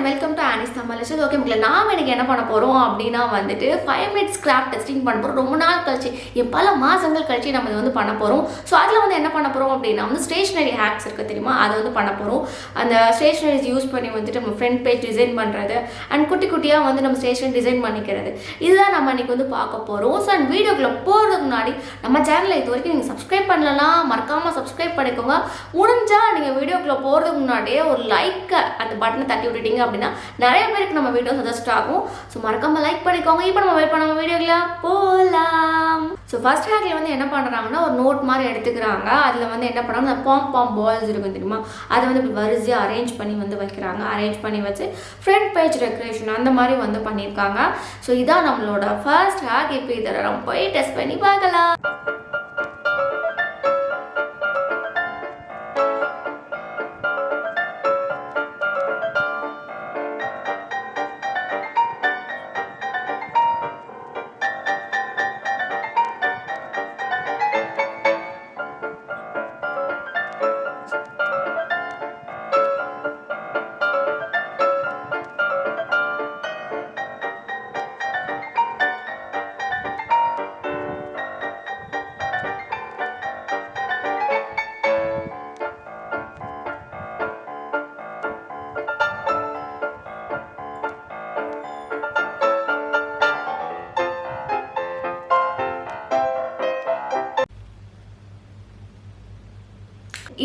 Welcome to Annie's Tamil. Okay மக்களே, நாம் எனக்கு என்ன பண்ண போகிறோம் அப்படின்னா வந்துட்டு 5 minutes கிராஃப்ட் டெஸ்டிங் பண்ண போகிறோம். ரொம்ப நாள் கழிச்சு பல மாதங்கள் கழிச்சு நம்ம இது வந்து பண்ண போகிறோம். ஸோ அதில் வந்து என்ன பண்ண போகிறோம் அப்படின்னா வந்து ஸ்டேஷ்னரி ஹேக்ஸ் இருக்குது தெரியுமா, அதை வந்து பண்ண போகிறோம். அந்த ஸ்டேஷ்னரிஸ் யூஸ் பண்ணி வந்துட்டு நம்ம ஃப்ரண்ட் பேஜ் டிசைன் பண்ணுறது அண்ட் குட்டி குட்டியாக வந்து நம்ம ஸ்டேஷ்னரி டிசைன் பண்ணிக்கிறது, இதுதான் நம்ம இன்றைக்கி வந்து பார்க்க போகிறோம். ஸோ அந்த வீடியோக்குள்ளே போகிறதுக்கு முன்னாடி நம்ம சேனலை இது வரைக்கும் நீங்கள் சப்ஸ்கிரைப் பண்ணலன்னா மறக்காமல் சப்ஸ்கிரைப் பண்ணிக்கோங்க. முடிஞ்சால் நீங்கள் வீடியோக்குள்ளே போகிறதுக்கு முன்னாடியே ஒரு லைக்கை அந்த பட்டனை தட்டி விட்டுட்டீங்க அப்படின்னா நிறைய பேருக்கு நம்ம வீடியோ சஜஸ்ட் ஆகும். ஸோ மறக்காம லைக் பண்ணிக்கோங்க. இப்போ நம்ம வெயிட் பண்ண வீடியோக்குள்ள போகலாம். ஸோ ஃபர்ஸ்ட் ஹேக்ல வந்து என்ன பண்ணுறாங்கன்னா ஒரு நோட் மாதிரி எடுத்துக்கிறாங்க. அதில் வந்து என்ன பண்ணுறாங்க, அந்த பாம் பால்ஸ் இருக்கும் தெரியுமா, அதை வந்து இப்படி வரிசையாக அரேஞ்ச் பண்ணி வந்து வைக்கிறாங்க. அரேஞ்ச் பண்ணி வச்சு ஃப்ரண்ட் பேஜ் டெக்கரேஷன் அந்த மாதிரி வந்து பண்ணியிருக்காங்க. ஸோ இதான் நம்மளோட ஃபர்ஸ்ட் ஹேக். இப்போ இதை நம்ம போய் டெஸ்ட் பண்ணி பார்க்கலாம்.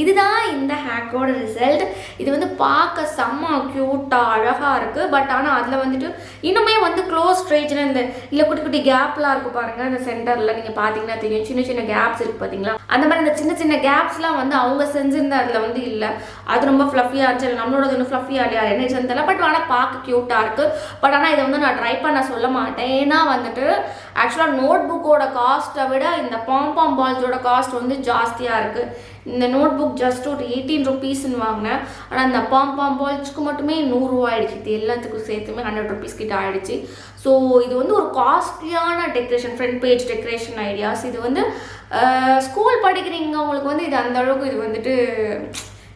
இதுதான் இந்த ஹேக்கோட ரிசல்ட். இது வந்து பார்க்க செம்ம க்யூட்டாக அழகாக இருக்குது. பட் ஆனால் அதில் வந்துட்டு இன்னுமே வந்து க்ளோஸ் ஸ்ட்ரேஜ்னு இந்த இல்லை குட்டி குட்டி கேப்லாம் இருக்குது பாருங்கள். இந்த சென்டரில் நீங்கள் பார்த்தீங்கன்னா தெரியும், சின்ன சின்ன கேப்ஸ் இருக்குது பார்த்தீங்களா, அந்த மாதிரி இந்த சின்ன சின்ன கேப்ஸ்லாம் வந்து அவங்க செஞ்சிருந்த அதில் வந்து இல்லை. அது ரொம்ப ஃப்ளஃபியாக இருந்துச்சு. நம்மளோட இன்னும் ஃப்ளஃபியாக இல்லையா என்ன செஞ்சதில்ல. பட் ஆனால் பார்க்க க்யூட்டாக இருக்குது. பட் ஆனால் இதை வந்து நான் ட்ரை பண்ண சொல்ல மாட்டேன். ஏன்னா வந்துட்டு ஆக்சுவலாக நோட் புக்கோட காஸ்ட்டை விட இந்த பாம் பால்ஸோட காஸ்ட் வந்து ஜாஸ்தியாக இருக்குது. இந்த நோட் புக் ஜஸ்ட் ஒரு 18 rupeesன்னு வாங்கினேன். ஆனால் இந்த பாம் பால்ஸ்க்கு மட்டுமே 100 ரூபா ஆயிடுச்சு. இது எல்லாத்துக்கும் சேர்த்துமே 100 rupees கிட்ட ஆயிடுச்சு. ஸோ இது வந்து ஒரு காஸ்ட்லியான decoration, front page decoration ideas. இது வந்து ஸ்கூல் படிக்கிறீங்க உங்களுக்கு வந்து இது அந்த அளவுக்கு இது வந்துட்டு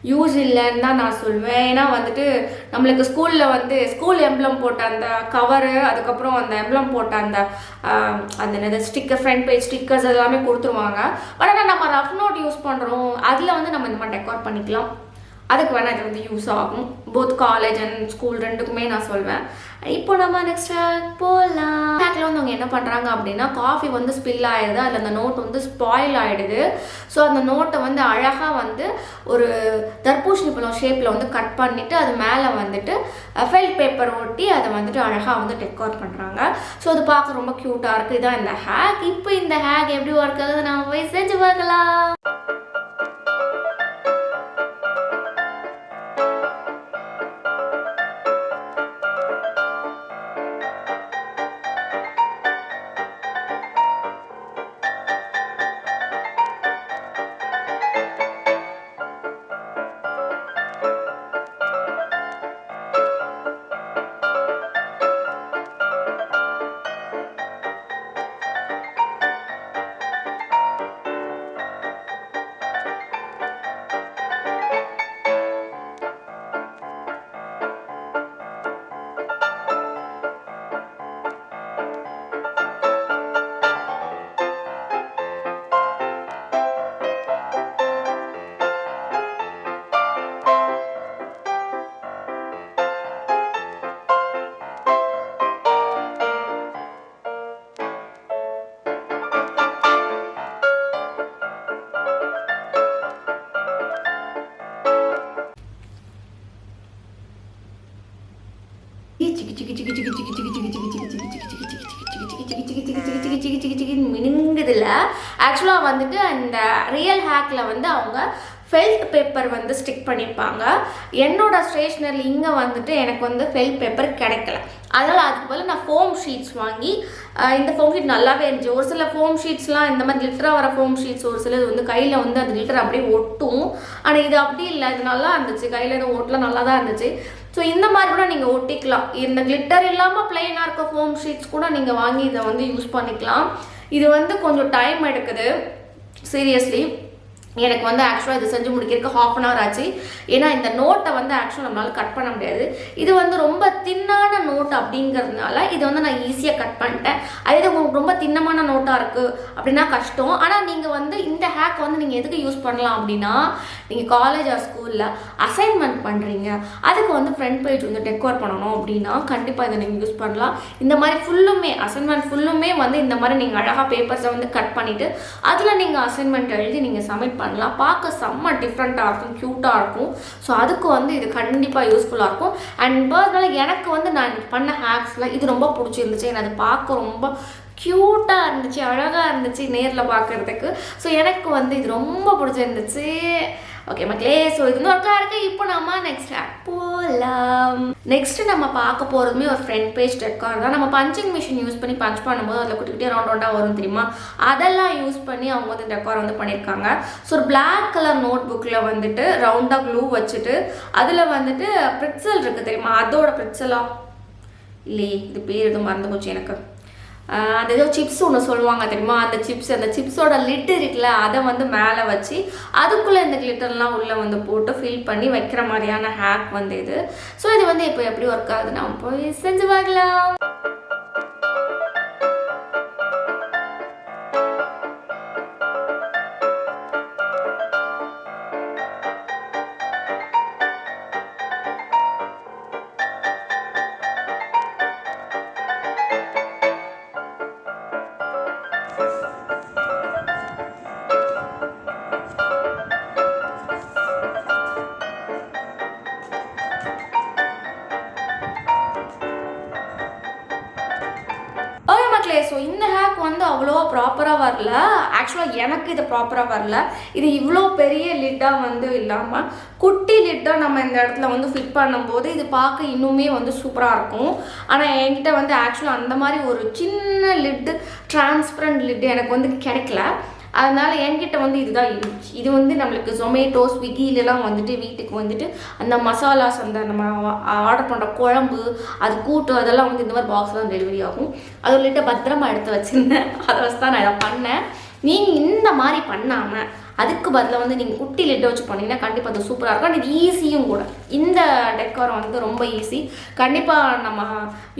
யூஸ் இல்லைன்னு தான் நான் சொல்வேன். ஏன்னா வந்துட்டு நம்மளுக்கு ஸ்கூலில் வந்து ஸ்கூல் எம்ப்ளம் போட்ட அந்த கவரு, அதுக்கப்புறம் அந்த எம்ப்ளம் போட்ட அந்த என்னது ஸ்டிக்கர், ஃப்ரண்ட் பேஜ் ஸ்டிக்கர்ஸ் எல்லாமே கொடுத்துருவாங்க. பட் ஆனால் நம்ம ரஃப் நோட் யூஸ் பண்ணுறோம், அதில் வந்து நம்ம இந்த மாதிரி டெக்கோர் பண்ணிக்கலாம். அதுக்கு வேணால் இது வந்து யூஸ் ஆகும். போத் காலேஜ் அண்ட் ஸ்கூல் ரெண்டுக்குமே நான் சொல்வேன். இப்போ நம்ம நெக்ஸ்ட் ஹேக் போகலாம். ஹேக்கில் வந்து அவங்க என்ன பண்ணுறாங்க அப்படின்னா, காஃபி வந்து ஸ்பில் ஆகிடுது, அதில் அந்த நோட் வந்து ஸ்பாயில் ஆகிடுது. ஸோ அந்த நோட்டை வந்து அழகாக வந்து ஒரு தர்பூசணி பழம் ஷேப்பில் வந்து கட் பண்ணிவிட்டு அது மேலே வந்துட்டு ஃபெல்ட் பேப்பர் ஒட்டி அதை வந்துட்டு அழகாக வந்து டெக்கோர் பண்ணுறாங்க. ஸோ அது பார்க்க ரொம்ப க்யூட்டாக இருக்குது. இதான் இந்த ஹேக். இப்போ இந்த ஹேக் எப்படி ஒர்க் ஆகுது நம்ம போய் செஞ்சு பார்க்கலாம். மினுங்குதில்ல. ஆக்சுவலாக வந்துட்டு அந்த ரியல் ஹேக்கில் வந்து அவங்க ஃபெல்ட் பேப்பர் வந்து ஸ்டிக் பண்ணியிருப்பாங்க. என்னோட ஸ்டேஷ்னரி இங்கே வந்துட்டு எனக்கு வந்து ஃபெல்ட் பேப்பர் கிடைக்கல. அதனால் அதுக்கு பதில் நான் ஃபோம் ஷீட்ஸ் வாங்கி, இந்த ஃபோம் ஷீட் நல்லாவே இருந்துச்சு. ஒரு சில ஃபோம் ஷீட்ஸ்லாம் இந்த மாதிரி லிட்டராக வர ஃபோம் ஷீட்ஸ் ஒரு சிலது வந்து கையில் வந்து அந்த லிட்டர் அப்படியே ஒட்டும். ஆனால் இது அப்படி இல்லை, இது நல்லா இருந்துச்சு. கையில் இது ஒட்டலாம் நல்லா தான் இருந்துச்சு. ஸோ இந்த மாதிரி கூட நீங்கள் ஒட்டிக்கலாம். இந்த கிளிட்டர் இல்லாமல் பிளெயினாக இருக்க ஃபோம் ஷீட்ஸ் கூட நீங்கள் வாங்கி இதை வந்து யூஸ் பண்ணிக்கலாம். இது வந்து கொஞ்சம் டைம் எடுக்குது சீரியஸ்லி. எனக்கு வந்து ஆக்சுவலாக இது செஞ்சு முடிக்கிறதுக்கு 1/2 hour ஆச்சு. ஏன்னா இந்த நோட்டை வந்து ஆக்சுவலாக நம்மளால கட் பண்ண முடியாது. இது வந்து ரொம்ப தின்னான நோட் அப்படிங்கிறதுனால இதை வந்து நான் ஈஸியாக கட் பண்ணிட்டேன். அதே உங்களுக்கு ரொம்ப தின்னமான நோட்டாக இருக்குது அப்படின்னா கஷ்டம். ஆனால் நீங்கள் வந்து இந்த ஹேக் வந்து நீங்கள் எதுக்கு யூஸ் பண்ணலாம் அப்படின்னா, நீங்கள் காலேஜ் ஆர் ஸ்கூலில் அசைன்மெண்ட் பண்ணுறீங்க, அதுக்கு வந்து ஃப்ரண்ட் பேஜ் வந்து டெக்கோர் பண்ணணும் அப்படின்னா கண்டிப்பாக இதை நீங்கள் யூஸ் பண்ணலாம். இந்த மாதிரி ஃபுல்லுமே அசைன்மெண்ட் ஃபுல்லுமே வந்து இந்த மாதிரி நீங்கள் அழகாக பேப்பர்ஸை வந்து கட் பண்ணிவிட்டு அதில் நீங்கள் அசைன்மெண்ட் எழுதி நீங்கள் சப்மிட் பண்ணலாம். பார்க்க செம்ம டிஃப்ரெண்ட்டாக இருக்கும், க்யூட்டாக இருக்கும். ஸோ அதுக்கு வந்து இது கண்டிப்பாக யூஸ்ஃபுல்லாக இருக்கும். அண்ட் பர்சனலாக எனக்கு வந்து நான் பண்ண ஹேக்ஸில் இது ரொம்ப பிடிச்சிருந்துச்சு. எனக்கு அது பார்க்க ரொம்ப க்யூட்டாக இருந்துச்சு, அழகாக இருந்துச்சு நேரில் பார்க்குறதுக்கு. ஸோ எனக்கு வந்து இது ரொம்ப பிடிச்சிருந்துச்சு. ஓகே மக்களே, ஸோ இது வந்து ஒர்க்காக இருக்குது. இப்போ நம்ம நெக்ஸ்ட் ஹேக் போகலாம். நெக்ஸ்ட்டு நம்ம பார்க்க போகிறதுமே ஒரு ஃப்ரண்ட் பேஜ் டெக்கார் தான். நம்ம பஞ்சிங் மிஷின் யூஸ் பண்ணி பஞ்ச் பண்ணும்போது அதில் குட்டிக்கிட்டே ரவுண்டாக வரும் தெரியுமா, அதெல்லாம் யூஸ் பண்ணி அவங்க வந்து டெக்கார் வந்து பண்ணியிருக்காங்க. ஸோ ஒரு பிளாக் கலர் நோட் புக்கில் வந்துட்டு ரவுண்டாக க்ளூ வச்சுட்டு அதில் வந்துட்டு பிரிட்சல் இருக்குது தெரியுமா, அதோட பிரிட்சலாக இல்லையே இது பேர் எதுவும் மறந்து போச்சு எனக்கு. அந்த ஏதோ சிப்ஸ் ஒன்று சொல்லுவாங்க தெரியுமா, அந்த சிப்ஸோட லிட் இருக்குல்ல, அதை வந்து மேலே வச்சு அதுக்குள்ளே இந்த கிளிட்டர்லாம் உள்ளே வந்து போட்டு ஃபில் பண்ணி வைக்கிற மாதிரியான ஹேக் வந்து இது. ஸோ இது வந்து இப்போ எப்படி ஒர்க் ஆகுது நம்ம போய் செஞ்சு பார்க்கலாம். ஸோ இந்த ஹேக் வந்து அவ்வளோ ப்ராப்பராக வரல. ஆக்சுவலாக எனக்கு இது ப்ராப்பராக வரல. இது இவ்வளோ பெரிய லிட்டாக வந்து இல்லாமல் குட்டி லிட்டாக நம்ம இந்த இடத்துல வந்து ஃபிட் பண்ணும்போது இது பார்க்க இன்னுமே வந்து சூப்பராக இருக்கும். ஆனால் என்கிட்ட வந்து ஆக்சுவலாக அந்த மாதிரி ஒரு சின்ன லிட்டு டிரான்ஸ்பரண்ட் லிட்டு எனக்கு வந்து கிடைக்கல. அதனால் என்கிட்ட வந்து இதுதான் இருந்துச்சு. இது வந்து நம்மளுக்கு ஜொமேட்டோ ஸ்விக்கிலலாம் வந்துட்டு வீட்டுக்கு வந்துட்டு அந்த மசாலாஸ் அந்த நம்ம ஆர்டர் பண்ணுற குழம்பு அது கூட்டு அதெல்லாம் வந்து இந்த மாதிரி பாக்ஸில் தான் டெலிவரி ஆகும். அது உள்ளிட்ட பத்திரமா எடுத்து வச்சுருந்தேன். அதை வச்சு தான் நான் இதை பண்ணேன். நீங்கள் இந்த மாதிரி பண்ணாமல் அதுக்கு பதிலாக வந்து நீங்கள் குட்டி லிட்டை வச்சு பண்ணிங்கன்னா கண்டிப்பாக அது சூப்பராக இருக்கும். இது ஈஸியும் கூட. இந்த டெக்கார் வந்து ரொம்ப ஈஸி. கண்டிப்பாக நம்ம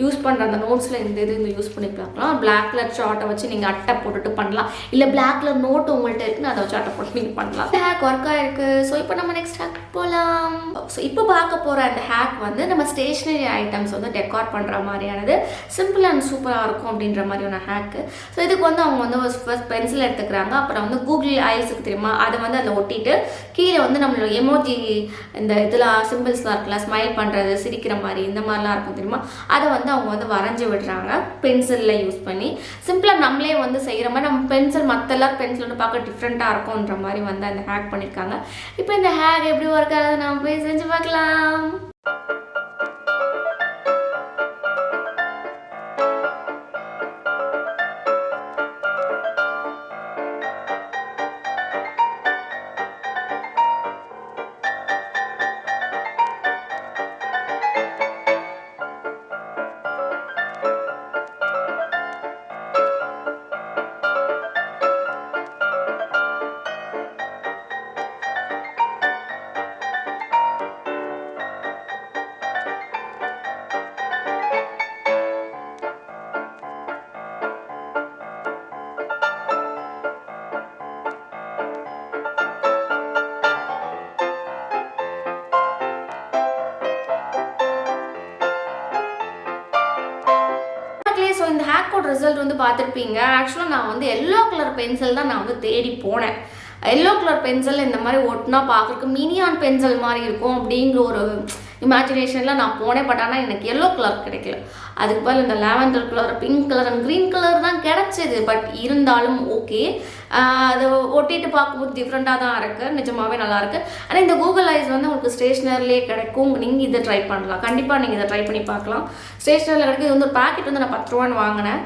யூஸ் பண்ணுற அந்த நோட்ஸில் இந்த இது யூஸ் பண்ணி பார்க்கலாம். பிளாக் கலர் சார்ட்டை வச்சு நீங்கள் அட்டை போட்டுட்டு பண்ணலாம். இல்லை பிளாக் கலர் நோட்டு உங்கள்கிட்ட இருக்குன்னு அதை வச்சு அட்டை போட்டு நீங்கள் பண்ணலாம். ஹேக் ஒர்க் ஆகிருக்கு. ஸோ இப்போ நம்ம நெக்ஸ்ட் ஹேக் போகலாம். ஸோ இப்போ பார்க்க போகிற அந்த ஹேக் வந்து நம்ம ஸ்டேஷ்னரி ஐட்டம்ஸ் வந்து டெக்கார் பண்ணுற மாதிரியானது சிம்பிள் அண்ட் சூப்பராக இருக்கும் அப்படின்ற மாதிரியான ஹேக்கு. ஸோ இதுக்கு வந்து அவங்க வந்து ஃபர்ஸ்ட் பென்சில் எடுத்துக்கிறாங்க. அப்புறம் வந்து கூகுள் ஐஸுக்கு தெரியுமா, அதை வந்து அதில் ஒட்டிட்டு கீழே வந்து நம்மளோட எமோஜி இந்த இதெல்லாம் சிம்பிள்ஸ்லாம் இருக்குல்ல, ஸ்மைல் பண்ணுறது சிரிக்கிற மாதிரி இந்த மாதிரிலாம் இருக்கும் தெரியுமா, அதை வந்து அவங்க வந்து வரைஞ்சி விடுறாங்க பென்சிலில் யூஸ் பண்ணி. சிம்பிளாக நம்மளே வந்து செய்கிற மாதிரி நம்ம பென்சில் மற்ற எல்லாரும் பென்சில் வந்து பார்க்க டிஃப்ரெண்ட்டாக இருக்கும்ன்ற மாதிரி வந்து அந்த ஹேக் பண்ணியிருக்காங்க. இப்போ இந்த ஹேக் எப்படி ஒர்க் ஆகுது நம்ம போய் செஞ்சு பார்க்கலாம். ஸோ இந்த ஹேக்கோட ரிசல்ட் வந்து பார்த்துருப்பீங்க. ஆக்சுவலாக நான் வந்து எல்லோ கலர் பென்சில் தான் நான் வந்து தேடி போனேன். எல்லோ கலர் பென்சில் இந்த மாதிரி ஒட்டினா பார்க்குறதுக்கு மினியான் பென்சில் மாதிரி இருக்கும் அப்படிங்கிற ஒரு இமேஜினேஷனில் நான் போனேன். பட் ஆனால் எனக்கு எல்லோ கலர் கிடைக்கல. அதுக்கு பதில் இந்த lavender colour, pink colour and green colour தான் கிடச்சிது. பட் இருந்தாலும் ஓகே, அது ஒட்டிட்டு பார்க்கும்போது டிஃப்ரெண்ட்டாக தான் இருக்குது, நிஜமாகவே நல்லாயிருக்கு. ஆனால் இந்த கூகுள் ஐஸ் வந்து உங்களுக்கு ஸ்டேஷ்னரிலே கிடைக்கும். நீங்கள் இதை ட்ரை பண்ணலாம். கண்டிப்பாக நீங்கள் இதை ட்ரை பண்ணி பார்க்கலாம். ஸ்டேஷ்னரியில் கிடைக்கும். இது வந்து ஒரு பேக்கெட் வந்து நான் 10 ரூபான்னு வாங்கினேன்.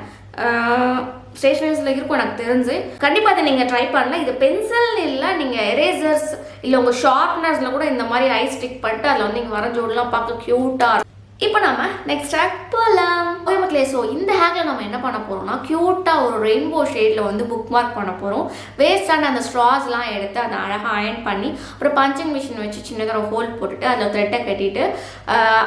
ஸ்டேஷனரிஸில் இருக்கும் எனக்கு தெரிஞ்சு. கண்டிப்பாக அதை நீங்கள் ட்ரை பண்ணலாம். இது பென்சில் இல்லை, நீங்கள் எரேசர்ஸ் இல்லை உங்கள் ஷார்ப்னர்ஸில் கூட இந்த மாதிரி ஐ ஸ்டிக் பண்ணிட்டு அதில் வந்து நீங்கள் வரைஞ்சோடலாம் பார்க்க க்யூட்டாக. இப்போ நம்ம நெக்ஸ்ட் ஹேக் போகலாம். ஓகே மக்களே, ஸோ இந்த ஹேக்கில் நம்ம என்ன பண்ண போகிறோம்னா க்யூட்டாக ஒரு ரெயின்போ ஷேடில் வந்து புக் மார்க் பண்ண போகிறோம். வேஸ்டான அந்த ஸ்ட்ராஸ்லாம் எடுத்து அதை அழகாக அயர்ன் பண்ணி அப்புறம் பஞ்சிங் மிஷின் வச்சு சின்னதாக ஹோல் போட்டுட்டு அதில் த்ரெட்டை கட்டிட்டு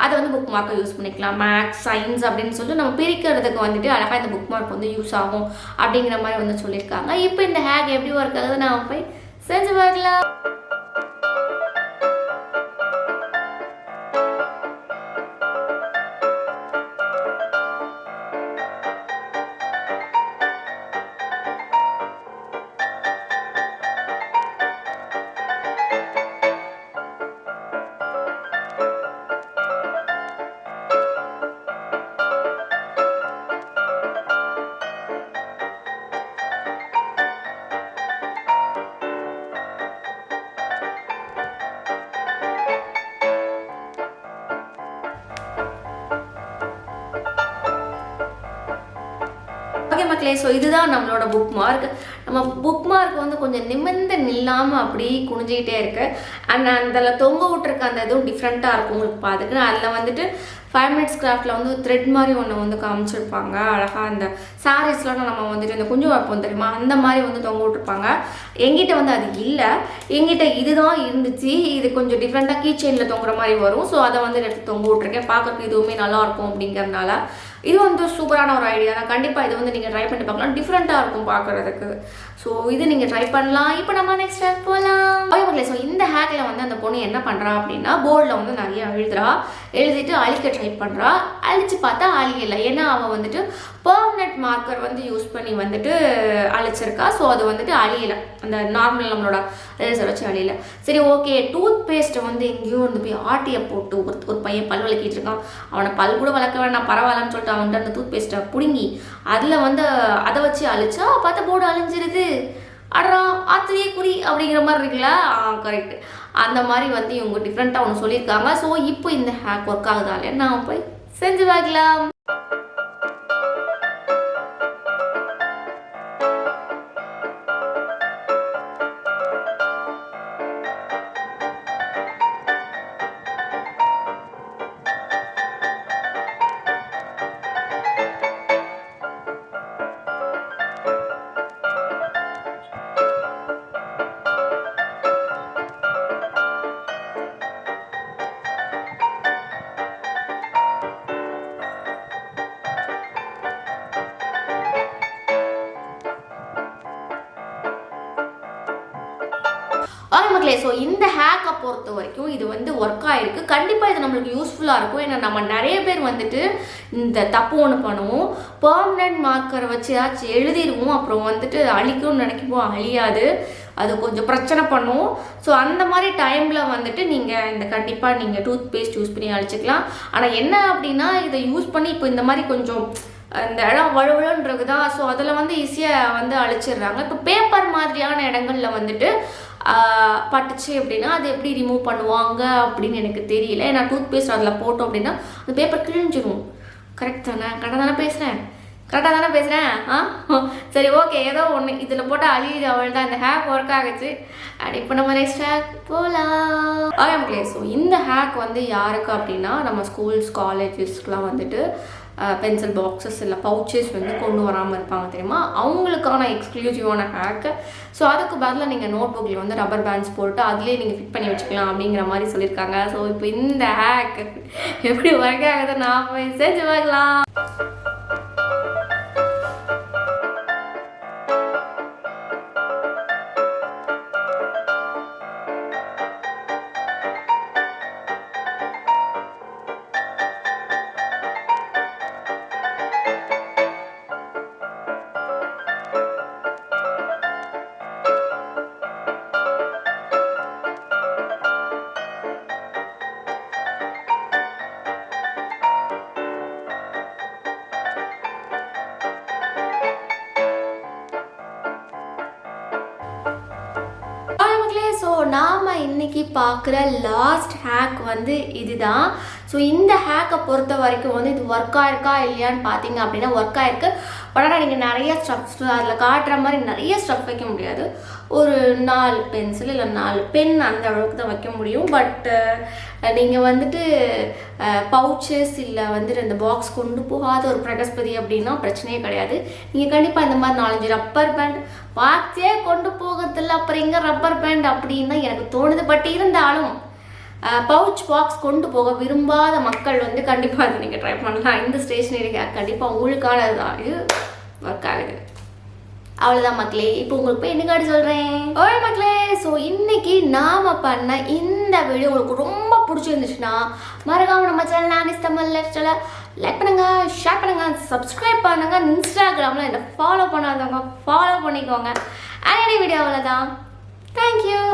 அதை வந்து புக் மார்க்கை யூஸ் பண்ணிக்கலாம். மேக்ஸ், சயின்ஸ் அப்படின்னு சொல்லிட்டு நம்ம பிரிக்கிறதுக்கு வந்துட்டு அழகாக இந்த புக் மார்க் வந்து யூஸ் ஆகும் அப்படிங்கிற மாதிரி வந்து சொல்லியிருக்காங்க. இப்போ இந்த ஹேக் எப்படி ஒர்க் ஆகுது நான் போய் செஞ்சு பார்க்கலாம். ஓகே மக்களே, ஸோ இதுதான் நம்மளோட புக் மார்க். நம்ம புக் மார்க் வந்து கொஞ்சம் நிமிர்ந்து நில்லாமல் அப்படி குனிஞ்சிக்கிட்டே இருக்கு. அண்ட் அதில் தொங்க விட்டுருக்க அந்த இதுவும் டிஃப்ரெண்ட்டாக இருக்கும் உங்களுக்கு பார்த்துக்கு. அதில் வந்துட்டு 5 minutes கிராஃப்டில் வந்து த்ரெட் மாதிரி ஒன்று வந்து காமிச்சிருப்பாங்க. அழகாக அந்த சாரீஸ்லாம் நம்ம வந்துட்டு இந்த குஞ்சு வைப்போம் தெரியுமா, அந்த மாதிரி வந்து தொங்க விட்டுருப்பாங்க. எங்கிட்ட வந்து அது இல்லை, எங்கிட்ட இதுதான் இருந்துச்சு. இது கொஞ்சம் டிஃப்ரெண்ட்டாக கீ செயினில் தொங்குற மாதிரி வரும். ஸோ அதை வந்து எடுத்து தொங்க விட்ருக்கேன். பார்க்கறதுக்கு இதுவுமே நல்லாயிருக்கும் அப்படிங்கிறதுனால இது வந்து சூப்பரான ஒரு ஐடியா தான். கண்டிப்பாக இது வந்து நீங்கள் ட்ரை பண்ணி பார்க்கலாம். டிஃப்ரெண்ட்டாக இருக்கும் பார்க்குறதுக்கு. ஸோ இது நீங்கள் ட்ரை பண்ணலாம். இப்போ நம்ம நெக்ஸ்ட் ஹேக் போகலாம். ஓகே மக்களே, ஸோ இந்த ஹேக்கில் வந்து அந்த பொண்ணு என்ன பண்ணுறா அப்படின்னா போர்டில் வந்து நிறைய எழுதிட்டு அழிக்க ட்ரை பண்ணுறா. அழிச்சு பார்த்தா அழியலை. ஏன்னா அவள் வந்துட்டு பெர்மனெண்ட் மார்க்கர் வந்து யூஸ் பண்ணி வந்துட்டு அழிச்சிருக்கா. ஸோ அது வந்துட்டு அழியலை, அந்த நார்மல் நம்மளோட ரேசர் வச்சு அழியலை. சரி ஓகே, டூத் பேஸ்ட்டை வந்து எங்கேயோ வந்து போய் ஆட்டியை போட்டு ஒரு பையன் பல் விளக்கிட்டு இருக்கான். அவனை பல் கூட வளர்க்க வேணாம் பரவாயில்லன்னு சொல்லிட்டு அவன்கிட்ட அந்த டூத் பேஸ்ட்டை பிடுங்கி அதில் வந்து அதை வச்சு அழிச்சா பார்த்தா போர்டு அழிஞ்சிருது. அடரா ஆத்திரியே குறி அப்படிங்கிற மாதிரி இருக்குல்ல. கரெக்ட். அந்த மாதிரி வந்து இவங்க டிஃப்ரெண்ட்டாக ஒன்று சொல்லியிருக்காங்க. ஸோ இப்போ இந்த ஹேக் ஒர்க் ஆகுதா இல்லையா நான் போய் செஞ்சு பார்க்கலாம். ஓகே மக்களே, ஸோ இந்த ஹேக்கை பொறுத்த வரைக்கும் இது வந்து ஒர்க் ஆகிருக்கு. கண்டிப்பாக இது நம்மளுக்கு யூஸ்ஃபுல்லாக இருக்கும். ஏன்னா நம்ம நிறைய பேர் வந்துட்டு இந்த தப்பு ஒன்று பண்ணுவோம். பெர்மனெண்ட் மார்க்கரை வச்சு ஏதாச்சும் எழுதிடுவோம், அப்புறம் வந்துட்டு அழிக்கும்னு நினைக்கும்போது அழியாது, அது கொஞ்சம் பிரச்சனை பண்ணும். ஸோ அந்த மாதிரி டைமில் வந்துட்டு நீங்கள் இந்த கண்டிப்பாக நீங்கள் டூத் பேஸ்ட் யூஸ் பண்ணி அழிச்சிக்கலாம். ஆனால் என்ன அப்படின்னா இதை யூஸ் பண்ணி இப்போ இந்த மாதிரி கொஞ்சம் இந்த இடம் வழுவழுன்னு தான். ஸோ அதில் வந்து ஈஸியாக வந்து அழிச்சிடுறாங்க. இப்போ பேப்பர் மாதிரியான இடங்களில் வந்துட்டு பட்டுச்சு அப்படின்னா அது எப்படி ரிமூவ் பண்ணுவாங்க அப்படின்னு எனக்கு தெரியல. ஏன்னா டூத் பேஸ்ட் அதில் போட்டோம் அப்படின்னா அந்த பேப்பர் கிழிஞ்சிரும். கரெக்ட் தானே? கரெக்டாக தானே பேசுகிறேன். சரி ஓகே, ஏதோ ஒன்று இதில் போட்டால் அழியுது, அவள் தான். இந்த ஹேக் ஒர்க் ஆகுச்சு. அண்ட் இப்போ நம்ம நெக்ஸ்ட் ஹேக் போகலாம். ஓகே, ஸோ இந்த ஹேக் வந்து யாருக்கு அப்படின்னா நம்ம ஸ்கூல்ஸ் காலேஜஸ்க்குலாம் வந்துட்டு பென்சில் பாக்ஸஸ் இல்லை பவுச்சஸ் வந்து கொண்டு வராமல் இருப்பாங்க தெரியுமா, அவங்களுக்கான எக்ஸ்க்ளூசிவான ஹேக்கு. ஸோ அதுக்கு பதிலாக நீங்கள் நோட் புக்கில் வந்து ரப்பர் பேண்ட்ஸ் போட்டு அதுலேயே நீங்கள் ஃபிட் பண்ணி வச்சுக்கலாம் அப்படிங்கிற மாதிரி சொல்லியிருக்காங்க. ஸோ இப்போ இந்த ஹேக் எப்படி ஒர்க் ஆகுது நான் போய் செஞ்சு பார்க்கலாம். ஸோ நாம் இன்றைக்கி பார்க்குற லாஸ்ட் ஹேக் வந்து இதுதான். ஸோ இந்த ஹேக்கை பொறுத்த வரைக்கும் வந்து இது ஒர்க் ஆயிருக்கா இல்லையான்னு பார்த்தீங்க அப்படின்னா ஒர்க் ஆயிருக்கு. பட் ஆனால் நீங்கள் நிறைய ஸ்டெப்ஸ் அதில் காட்டுற மாதிரி நிறைய ஸ்டெப் வைக்க முடியாது. ஒரு 4 பென்சில் இல்லை 4 பென் அந்த அளவுக்கு தான் வைக்க முடியும். பட் நீங்கள் வந்துட்டு பவுச்சஸ் இல்லை வந்துட்டு அந்த பாக்ஸ் கொண்டு போகாத ஒரு பிரகஸ்பதி அப்படின்னா பிரச்சனையே கிடையாது. நீங்கள் கண்டிப்பாக இந்த மாதிரி 4-5 ரப்பர் பேண்ட் பாக்ஸே கொண்டு போகிறதில்ல, அப்புறம் எங்கே ரப்பர் பேண்ட் அப்படின்னு தான் எனக்கு தோணுது. பட் இருந்தாலும் பவுச் பாக்ஸ் கொண்டு போக விரும்பாத மக்கள் வந்து கண்டிப்பாக அதை நீங்கள் ட்ரை பண்ணலாம். இந்த ஸ்டேஷ்னரி கண்டிப்பாக உங்களுக்கானது தான் இது ஒர்க் ஆகுது. அவ்வளோதான் மக்களே. இப்போ உங்களுக்கு போய் என்ன கார்டு சொல்கிறேன். ஓகே மக்களே, ஸோ இன்னைக்கு நாம் பண்ண இந்த வீடியோ உங்களுக்கு ரொம்ப பிடிச்சிருந்துச்சுன்னா மறக்காம நம்ம சேனல் ஆனிஸ் தமிழ் லைஃப் ஸ்டைலை லைக் பண்ணுங்க, ஷேர் பண்ணுங்க, சப்ஸ்கிரைப் பண்ணுங்க. இன்ஸ்டாகிராமில் என்னை ஃபாலோ பண்ணாதவங்க ஃபாலோ பண்ணிக்கோங்க. அண்ட் வீடியோ அவ்வளோதான். தேங்க்யூ.